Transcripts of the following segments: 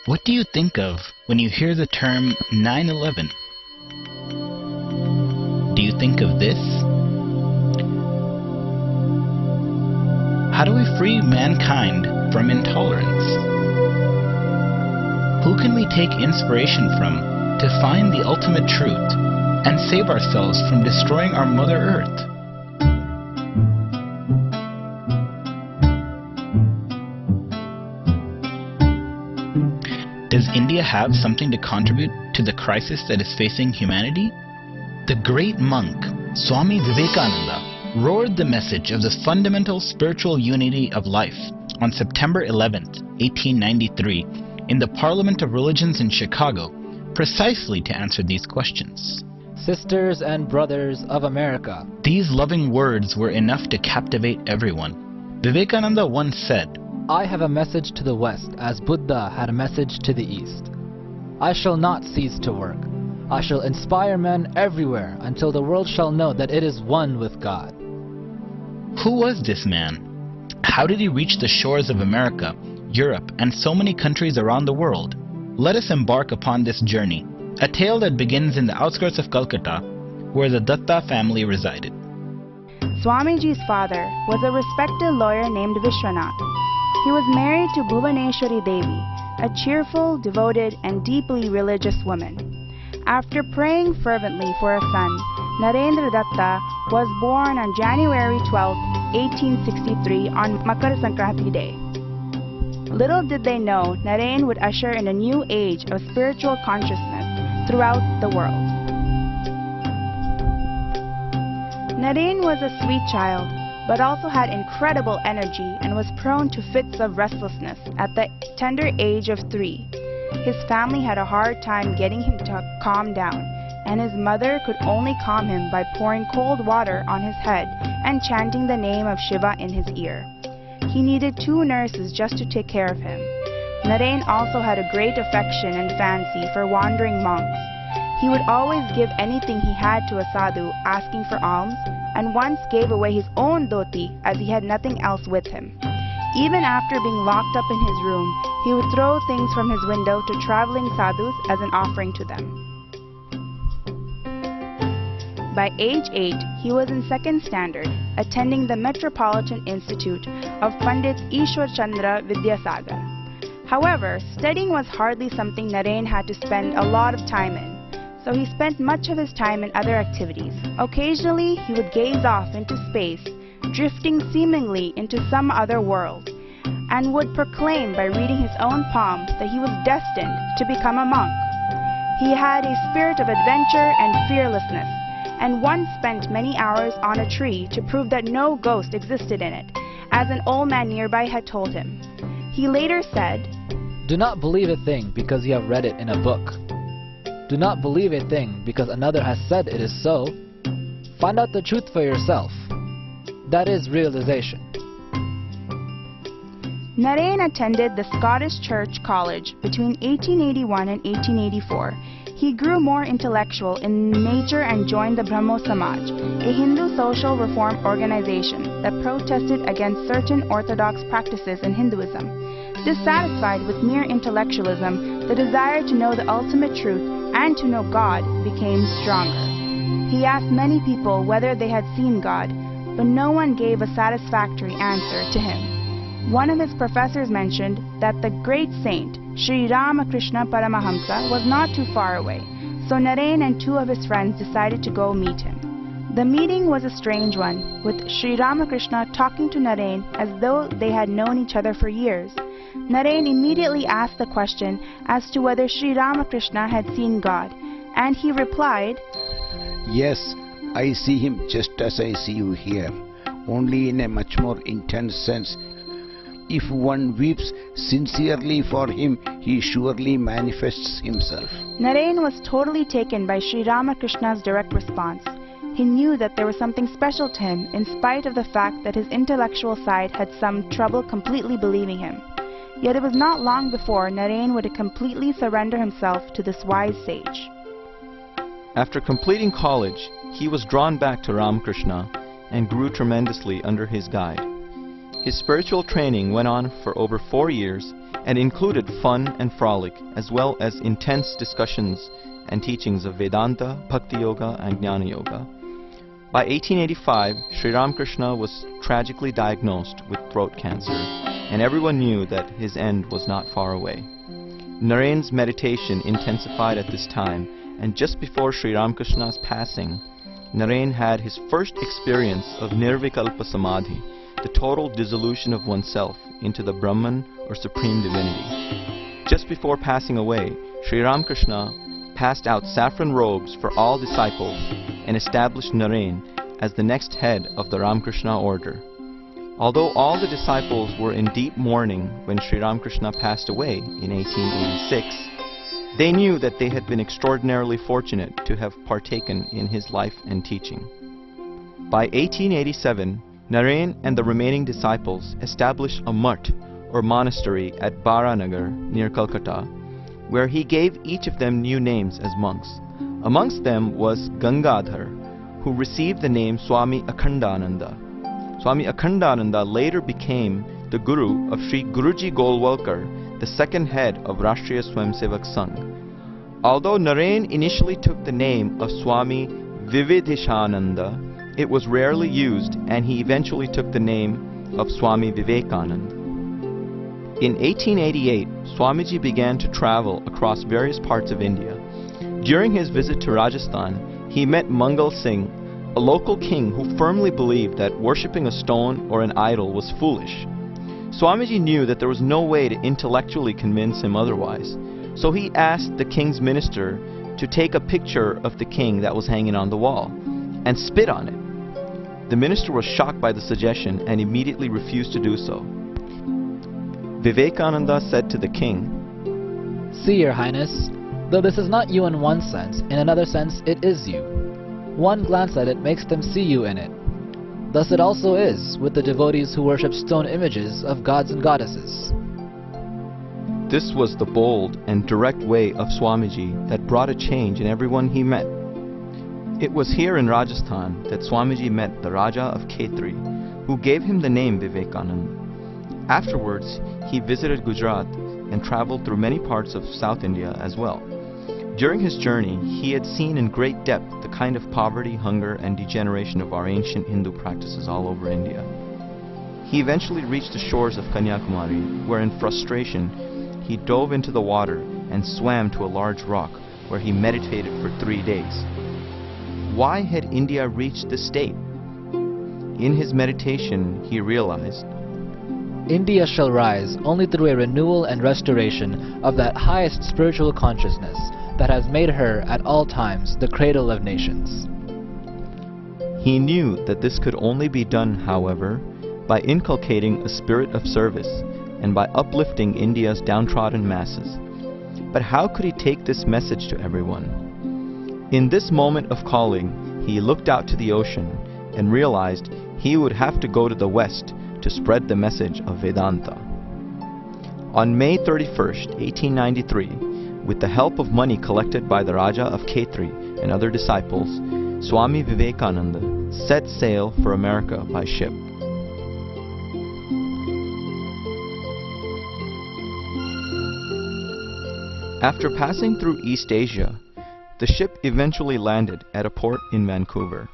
What do you think of when you hear the term 9/11? Do you think of this? How do we free mankind from intolerance? Who can we take inspiration from to find the ultimate truth and save ourselves from destroying our Mother Earth? Does India have something to contribute to the crisis that is facing humanity? The great monk, Swami Vivekananda, roared the message of the fundamental spiritual unity of life on September 11th, 1893, in the Parliament of Religions in Chicago, precisely to answer these questions. Sisters and brothers of America. These loving words were enough to captivate everyone. Vivekananda once said, I have a message to the West, as Buddha had a message to the East. I shall not cease to work. I shall inspire men everywhere until the world shall know that it is one with God. Who was this man? How did he reach the shores of America, Europe, and so many countries around the world? Let us embark upon this journey, a tale that begins in the outskirts of Calcutta, where the Datta family resided. Swamiji's father was a respected lawyer named Vishwanath. He was married to Bhuvaneshwari Devi, a cheerful, devoted, and deeply religious woman. After praying fervently for a son, Narendra Datta was born on January 12, 1863 on Makar Sankranti Day. Little did they know Naren would usher in a new age of spiritual consciousness throughout the world. Naren was a sweet child, but also had incredible energy and was prone to fits of restlessness at the tender age of 3. His family had a hard time getting him to calm down, and his mother could only calm him by pouring cold water on his head and chanting the name of Shiva in his ear. He needed 2 nurses just to take care of him. Naren also had a great affection and fancy for wandering monks. He would always give anything he had to a sadhu asking for alms, and once gave away his own dhoti as he had nothing else with him. Even after being locked up in his room, he would throw things from his window to traveling sadhus as an offering to them. By age 8, he was in 2nd standard, attending the Metropolitan Institute of Pandit Ishwar Chandra Vidyasagar. However, studying was hardly something Naren had to spend a lot of time in, so he spent much of his time in other activities. Occasionally, he would gaze off into space, drifting seemingly into some other world, and would proclaim by reading his own palms that he was destined to become a monk. He had a spirit of adventure and fearlessness, and once spent many hours on a tree to prove that no ghost existed in it, as an old man nearby had told him. He later said, Do not believe a thing because you have read it in a book. Do not believe a thing because another has said it is so. Find out the truth for yourself. That is realization. Naren attended the Scottish Church College between 1881 and 1884. He grew more intellectual in nature and joined the Brahmo Samaj, a Hindu social reform organization that protested against certain orthodox practices in Hinduism. Dissatisfied with mere intellectualism, the desire to know the ultimate truth and to know God became stronger. He asked many people whether they had seen God, but no one gave a satisfactory answer to him. One of his professors mentioned that the great saint, Sri Ramakrishna Paramahamsa, was not too far away, so Naren and 2 of his friends decided to go meet him. The meeting was a strange one, with Sri Ramakrishna talking to Naren as though they had known each other for years. Naren immediately asked the question as to whether Sri Ramakrishna had seen God, and he replied, Yes, I see him just as I see you here, only in a much more intense sense. If one weeps sincerely for him, he surely manifests himself. Naren was totally taken by Sri Ramakrishna's direct response. He knew that there was something special to him in spite of the fact that his intellectual side had some trouble completely believing him. Yet it was not long before Naren would completely surrender himself to this wise sage. After completing college, he was drawn back to Ramakrishna and grew tremendously under his guide. His spiritual training went on for over 4 years, and included fun and frolic, as well as intense discussions and teachings of Vedanta, Bhakti Yoga, and Jnana Yoga. By 1885, Sri Ramakrishna was tragically diagnosed with throat cancer, and everyone knew that his end was not far away. Narayan's meditation intensified at this time, and just before Sri Ramakrishna's passing, Narayan had his first experience of Nirvikalpa Samadhi, the total dissolution of oneself into the Brahman or Supreme Divinity. Just before passing away, Sri Ramakrishna passed out saffron robes for all disciples and established Narayan as the next head of the Ramakrishna order. Although all the disciples were in deep mourning when Sri Ramakrishna passed away in 1886, they knew that they had been extraordinarily fortunate to have partaken in his life and teaching. By 1887, Narayan and the remaining disciples established a mutt or monastery at Baranagar near Calcutta, where he gave each of them new names as monks. Amongst them was Gangadhar, who received the name Swami Akhandananda. Swami Akhandananda later became the guru of Sri Guruji Golwalkar, the second head of Rashtriya Swayamsevak Sangh. Although Narayan initially took the name of Swami Vivedhishananda, it was rarely used, and he eventually took the name of Swami Vivekananda. In 1888, Swamiji began to travel across various parts of India. During his visit to Rajasthan, he met Mangal Singh, a local king who firmly believed that worshipping a stone or an idol was foolish. Swamiji knew that there was no way to intellectually convince him otherwise, so he asked the king's minister to take a picture of the king that was hanging on the wall and spit on it. The minister was shocked by the suggestion and immediately refused to do so. Vivekananda said to the king, "See, Your Highness, though this is not you in one sense, in another sense it is you. One glance at it makes them see you in it. Thus it also is with the devotees who worship stone images of gods and goddesses." This was the bold and direct way of Swamiji that brought a change in everyone he met. It was here in Rajasthan that Swamiji met the Raja of Khetri, who gave him the name Vivekananda. Afterwards, he visited Gujarat and traveled through many parts of South India as well. During his journey, he had seen in great depth the kind of poverty, hunger, and degeneration of our ancient Hindu practices all over India. He eventually reached the shores of Kanyakumari, where in frustration, he dove into the water and swam to a large rock, where he meditated for 3 days. Why had India reached this state? In his meditation, he realized, India shall rise only through a renewal and restoration of that highest spiritual consciousness that has made her at all times the cradle of nations. He knew that this could only be done, however, by inculcating a spirit of service and by uplifting India's downtrodden masses. But how could he take this message to everyone? In this moment of calling, he looked out to the ocean and realized he would have to go to the west to spread the message of Vedanta. On May 31st, 1893, with the help of money collected by the Raja of Khetri and other disciples, Swami Vivekananda set sail for America by ship. After passing through East Asia, the ship eventually landed at a port in Vancouver.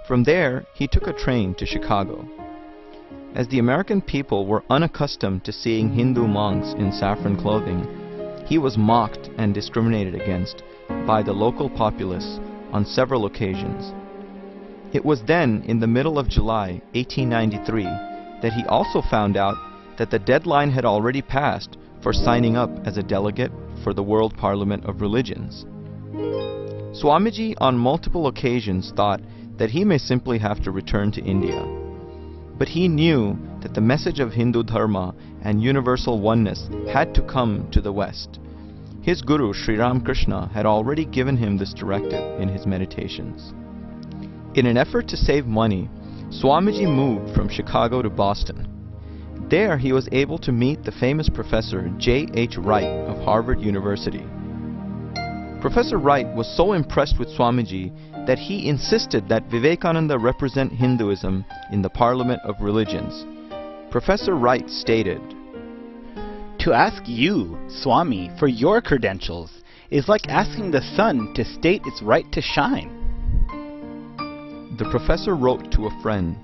From there, he took a train to Chicago. As the American people were unaccustomed to seeing Hindu monks in saffron clothing, he was mocked and discriminated against by the local populace on several occasions. It was then, in the middle of July 1893, that he also found out that the deadline had already passed for signing up as a delegate for the World Parliament of Religions. Swamiji on multiple occasions thought that he may simply have to return to India. But he knew that the message of Hindu Dharma and universal oneness had to come to the West. His guru, Sri Ramakrishna, had already given him this directive in his meditations. In an effort to save money, Swamiji moved from Chicago to Boston. There he was able to meet the famous professor J.H. Wright of Harvard University. Professor Wright was so impressed with Swamiji that he insisted that Vivekananda represent Hinduism in the Parliament of Religions. Professor Wright stated, To ask you, Swami, for your credentials is like asking the sun to state its right to shine. The professor wrote to a friend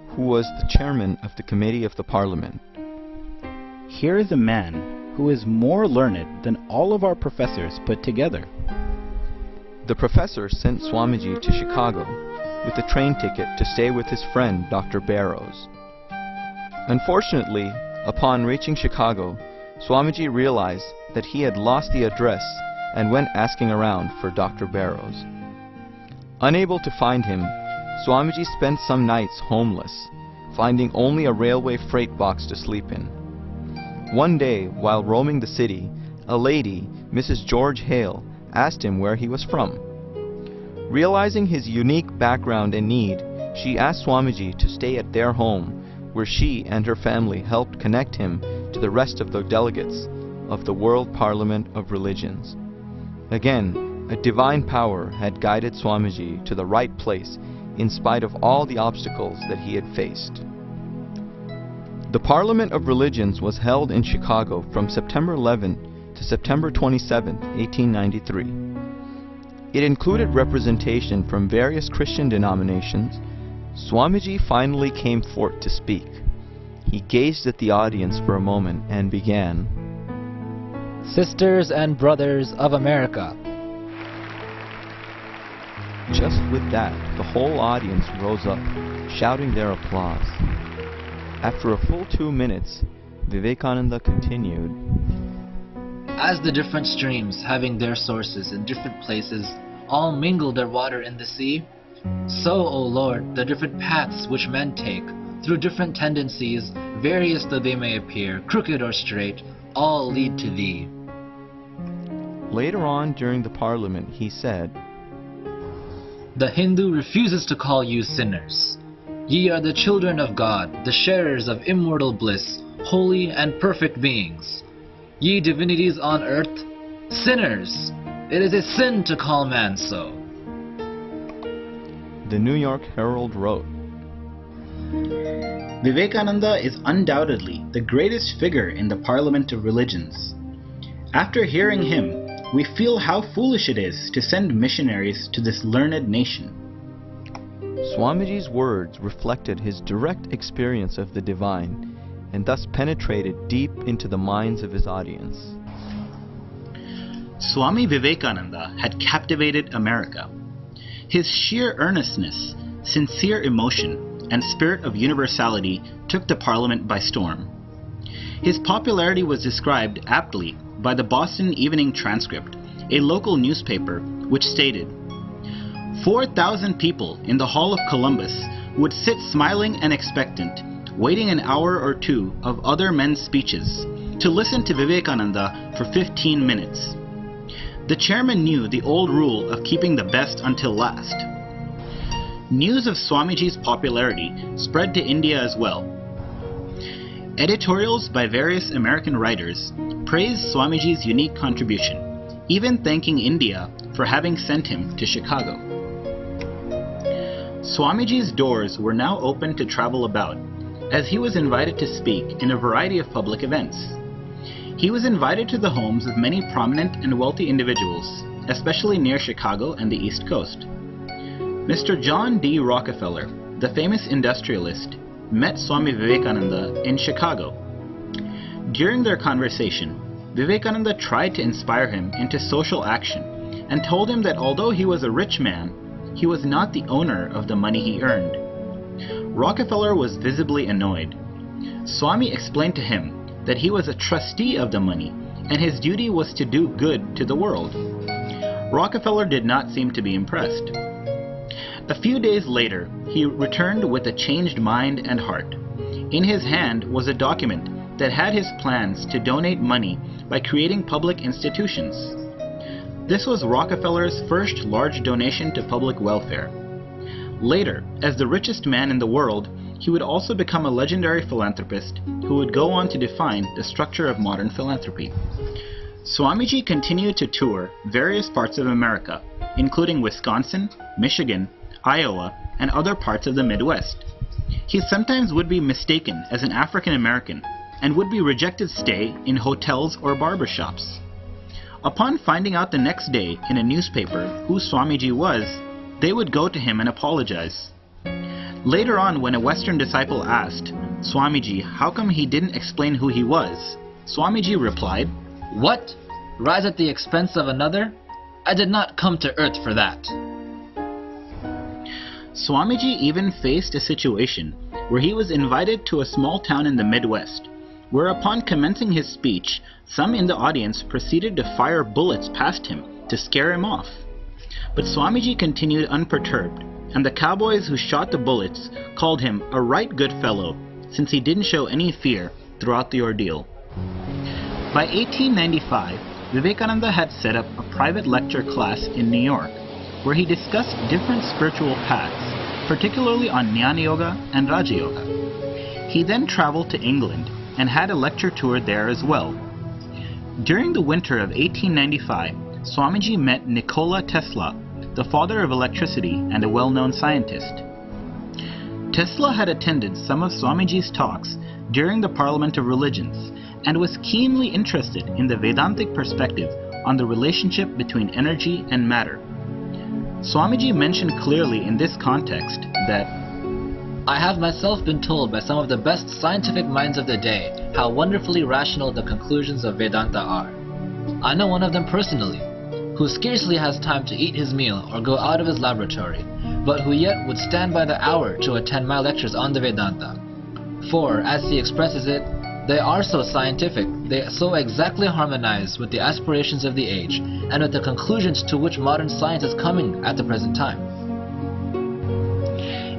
who was the chairman of the committee of the parliament. Here is a man who is more learned than all of our professors put together. The professor sent Swamiji to Chicago with a train ticket to stay with his friend Dr. Barrows. Unfortunately, upon reaching Chicago, Swamiji realized that he had lost the address and went asking around for Dr. Barrows. Unable to find him, Swamiji spent some nights homeless, finding only a railway freight box to sleep in. One day, while roaming the city, a lady, Mrs. George Hale, asked him where he was from. Realizing his unique background and need, she asked Swamiji to stay at their home, where she and her family helped connect him to the rest of the delegates of the World Parliament of Religions. Again, a divine power had guided Swamiji to the right place in spite of all the obstacles that he had faced. The Parliament of Religions was held in Chicago from September 11 to September 27, 1893. It included representation from various Christian denominations. Swamiji finally came forth to speak. He gazed at the audience for a moment and began, Sisters and brothers of America. Just with that, the whole audience rose up, shouting their applause. After a full 2 minutes, Vivekananda continued, As the different streams, having their sources in different places, all mingle their water in the sea, so, O Lord, the different paths which men take, through different tendencies, various though they may appear, crooked or straight, all lead to Thee. Later on during the Parliament, he said, The Hindu refuses to call you sinners. Ye are the children of God, the sharers of immortal bliss, holy and perfect beings. Ye divinities on earth, sinners! It is a sin to call man so. The New York Herald wrote, Vivekananda is undoubtedly the greatest figure in the Parliament of Religions. After hearing him, we feel how foolish it is to send missionaries to this learned nation. Swamiji's words reflected his direct experience of the divine and thus penetrated deep into the minds of his audience. Swami Vivekananda had captivated America. His sheer earnestness, sincere emotion, and spirit of universality took the Parliament by storm. His popularity was described aptly by the Boston Evening Transcript, a local newspaper, which stated, 4,000 people in the Hall of Columbus would sit smiling and expectant, waiting an hour or two of other men's speeches, to listen to Vivekananda for 15 minutes. The chairman knew the old rule of keeping the best until last. News of Swamiji's popularity spread to India as well. Editorials by various American writers praised Swamiji's unique contribution, even thanking India for having sent him to Chicago. Swamiji's doors were now open to travel about, as he was invited to speak in a variety of public events. He was invited to the homes of many prominent and wealthy individuals, especially near Chicago and the East Coast. Mr. John D. Rockefeller, the famous industrialist, met Swami Vivekananda in Chicago. During their conversation, Vivekananda tried to inspire him into social action and told him that although he was a rich man, he was not the owner of the money he earned. Rockefeller was visibly annoyed. Swami explained to him that he was a trustee of the money and his duty was to do good to the world. Rockefeller did not seem to be impressed. A few days later, he returned with a changed mind and heart. In his hand was a document that had his plans to donate money by creating public institutions. This was Rockefeller's first large donation to public welfare. Later, as the richest man in the world, he would also become a legendary philanthropist who would go on to define the structure of modern philanthropy. Swamiji continued to tour various parts of America, including Wisconsin, Michigan, Iowa, and other parts of the Midwest. He sometimes would be mistaken as an African American, and would be rejected stay in hotels or barbershops. Upon finding out the next day in a newspaper who Swamiji was, they would go to him and apologize. Later on, when a Western disciple asked Swamiji how come he didn't explain who he was, Swamiji replied, What? Rise at the expense of another? I did not come to earth for that. Swamiji even faced a situation where he was invited to a small town in the Midwest, where upon commencing his speech, some in the audience proceeded to fire bullets past him to scare him off. But Swamiji continued unperturbed, and the cowboys who shot the bullets called him a right good fellow, since he didn't show any fear throughout the ordeal. By 1895, Vivekananda had set up a private lecture class in New York, where he discussed different spiritual paths, particularly on Jnana Yoga and Raja Yoga. He then traveled to England and had a lecture tour there as well. During the winter of 1895, Swamiji met Nikola Tesla, the father of electricity and a well-known scientist. Tesla had attended some of Swamiji's talks during the Parliament of Religions and was keenly interested in the Vedantic perspective on the relationship between energy and matter. Swamiji mentioned clearly in this context that, I have myself been told by some of the best scientific minds of the day how wonderfully rational the conclusions of Vedanta are. I know one of them personally, who scarcely has time to eat his meal or go out of his laboratory, but who yet would stand by the hour to attend my lectures on the Vedanta. For, as he expresses it, they are so scientific, they so exactly harmonize with the aspirations of the age and with the conclusions to which modern science is coming at the present time.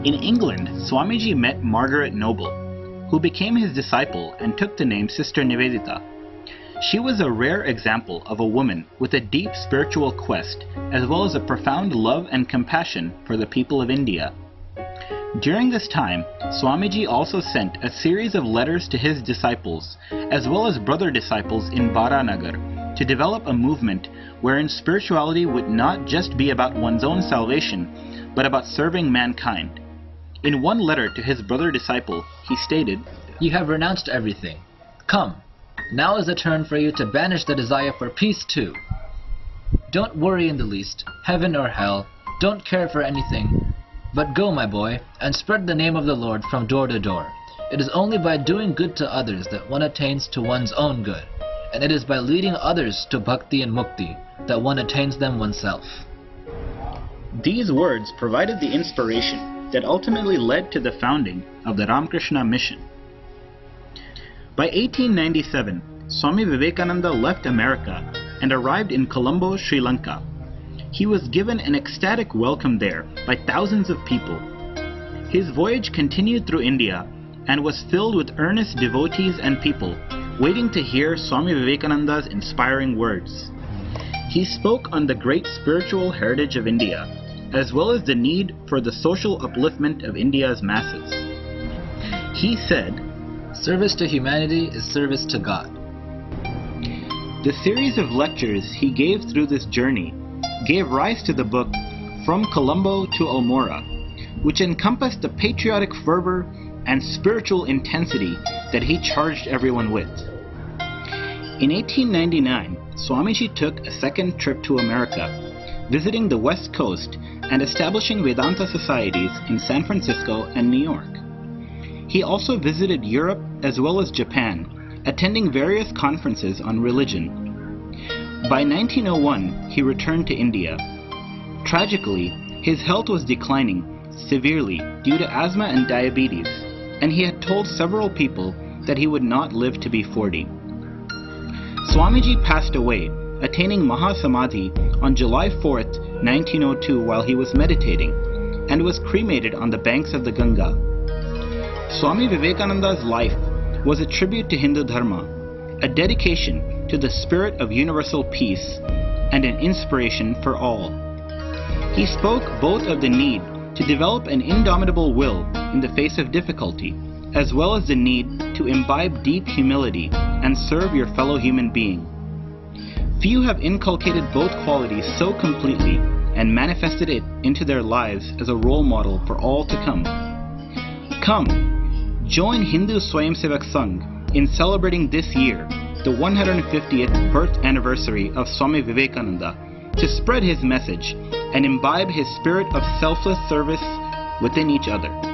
in England, Swamiji met Margaret Noble, who became his disciple and took the name Sister Nivedita. She was a rare example of a woman with a deep spiritual quest, as well as a profound love and compassion for the people of India. During this time, Swamiji also sent a series of letters to his disciples, as well as brother disciples in Baranagar, to develop a movement wherein spirituality would not just be about one's own salvation, but about serving mankind. In one letter to his brother disciple, he stated, "You have renounced everything. Come, now is the turn for you to banish the desire for peace too. Don't worry in the least, heaven or hell, don't care for anything, but go, my boy, and spread the name of the Lord from door to door. It is only by doing good to others that one attains to one's own good, and it is by leading others to bhakti and mukti that one attains them oneself." These words provided the inspiration that ultimately led to the founding of the Ramakrishna Mission. By 1897, Swami Vivekananda left America and arrived in Colombo, Sri Lanka. He was given an ecstatic welcome there by thousands of people. His voyage continued through India and was filled with earnest devotees and people waiting to hear Swami Vivekananda's inspiring words. He spoke on the great spiritual heritage of India, as well as the need for the social upliftment of India's masses. He said, "Service to humanity is service to God." The series of lectures he gave through this journey gave rise to the book From Colombo to Almora, which encompassed the patriotic fervor and spiritual intensity that he charged everyone with. In 1899, Swamiji took a second trip to America, visiting the West Coast and establishing Vedanta societies in San Francisco and New York. He also visited Europe as well as Japan, attending various conferences on religion. By 1901, he returned to India. Tragically, his health was declining severely due to asthma and diabetes, and he had told several people that he would not live to be 40. Swamiji passed away, attaining Mahasamadhi on July 4th, 1902 while he was meditating, and was cremated on the banks of the Ganga. Swami Vivekananda's life was a tribute to Hindu Dharma, a dedication to the spirit of universal peace, and an inspiration for all. He spoke both of the need to develop an indomitable will in the face of difficulty, as well as the need to imbibe deep humility and serve your fellow human being. Few have inculcated both qualities so completely and manifested it into their lives as a role model for all to come. Come, join Hindu Swayamsevak Sangh in celebrating this year, the 150th birth anniversary of Swami Vivekananda, to spread his message and imbibe his spirit of selfless service within each other.